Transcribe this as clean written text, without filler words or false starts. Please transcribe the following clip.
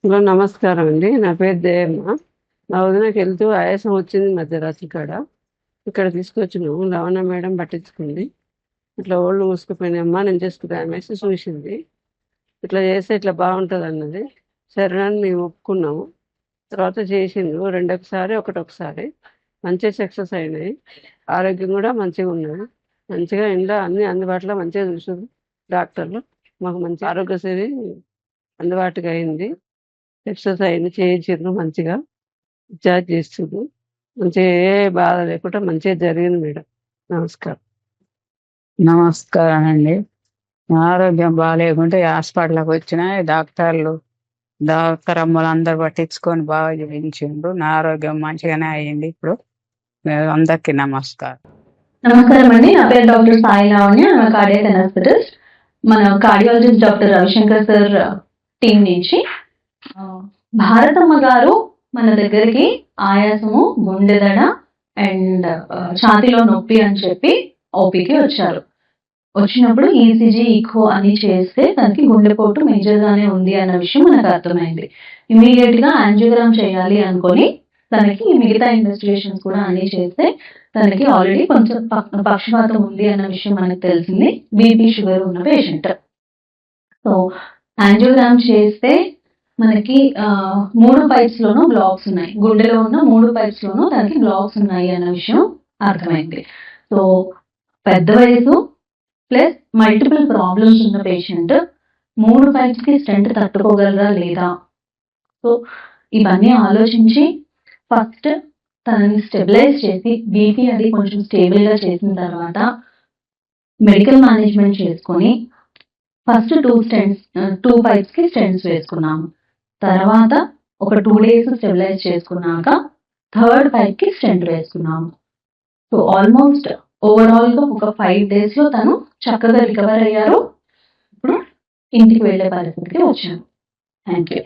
Hello నమస్కారం అండి. నా పేరు జయమ్మ. మా వదినకి వెళ్తూ ఆయాసం వచ్చింది మధ్యరాత్రి కాడ. ఇక్కడ తీసుకొచ్చినాము. లవణ మేడం పట్టించుకుంది. ఇట్లా ఓళ్ళు మూసుకుపోయినాయమ్మా నేను చేసుకుంటా ఆమెసి చూసింది. ఇట్లా చేస్తే ఇట్లా బాగుంటుంది అన్నది. సరే అని మేము ఒప్పుకున్నాము. తర్వాత చేసిండు రెండొకసారి ఒకటొకసారి మంచిగా సక్సెస్ అయినాయి. ఆరోగ్యం కూడా మంచిగా ఉన్నది. మంచిగా ఇంట్లో అన్ని అందుబాటులో మంచిగా చూసారు డాక్టర్లు. మాకు మంచి ఆరోగ్యశ్రీ అందుబాటుగా అయింది. ఎక్సర్సైజ్ చేయించారు, మంచిగా డిశ్చార్జ్ చేస్తుంది. మంచిగా ఏ బాధ లేకుండా మంచిగా జరిగింది మేడం. నమస్కారం. నమస్కారం అండి. నా ఆరోగ్యం బాగాలేకుంటే హాస్పిటల్కి వచ్చిన డాక్టర్ అమ్మలు అందరు పట్టించుకొని బాగా చూపించిండ్రు. నా ఆరోగ్యం మంచిగానే అయ్యింది. ఇప్పుడు అందరికీ నమస్కారం. నమస్కారం అండి. నా పేరు doctor Sai Lavanya, cardiac anaesthetist. మన cardiologist doctor Ravishankar sir team నుంచి భారతమ్మ గారు మన దగ్గరికి ఆయాసము, గుండెదడ అండ్ ఛాతీలో నొప్పి అని చెప్పి ఓపీకి వచ్చారు. వచ్చినప్పుడు ఈసీజీ, ఈకో అని చేస్తే తనకి గుండెపోటు మేజర్ గానే ఉంది అన్న విషయం మనకు అర్థమైంది. ఇమీడియట్ గా యాంజియోగ్రామ్ చేయాలి అనుకొని తనకి మిగతా ఇన్వెస్టిగేషన్స్ కూడా అన్ని చేస్తే తనకి ఆల్రెడీ కొంచెం పక్షపాతం ఉంది అన్న విషయం మనకు తెలిసింది. బీపీ, షుగర్ ఉన్న పేషెంట్. సో యాంజియోగ్రామ్ చేస్తే మనకి 3 పైప్స్ లోనూ బ్లాక్స్ ఉన్నాయి. గుండెలో ఉన్న 3 పైప్స్ లోనూ తనకి బ్లాక్స్ ఉన్నాయి అన్న విషయం అర్థమైంది. సో పెద్ద వయసు ప్లస్ మల్టిపుల్ ప్రాబ్లమ్స్ ఉన్న పేషెంట్ 3 పైప్స్ కి స్టెంట్ తట్టుకోగలరా లేదా? సో ఇవన్నీ ఆలోచించి ఫస్ట్ తనని స్టెబిలైజ్ చేసి బీపీ అది కొంచెం స్టేబుల్ గా చేసిన తర్వాత మెడికల్ మేనేజ్మెంట్ చేసుకొని ఫస్ట్ 2 పైప్స్ కి స్టెంట్స్ వేసుకున్నాము. తర్వాత ఒక 2 days స్టెబిలైజ్ చేసుకున్నాక 3rd పైప్ కి స్టెంట్ వేసుకున్నాము. సో ఆల్మోస్ట్ ఓవరాల్ గా ఒక 5 days లో తను చక్కగా రికవర్ అయ్యారు. ఇప్పుడు ఇంటికి వెళ్ళే పరిస్థితికి వచ్చాను. Thank you.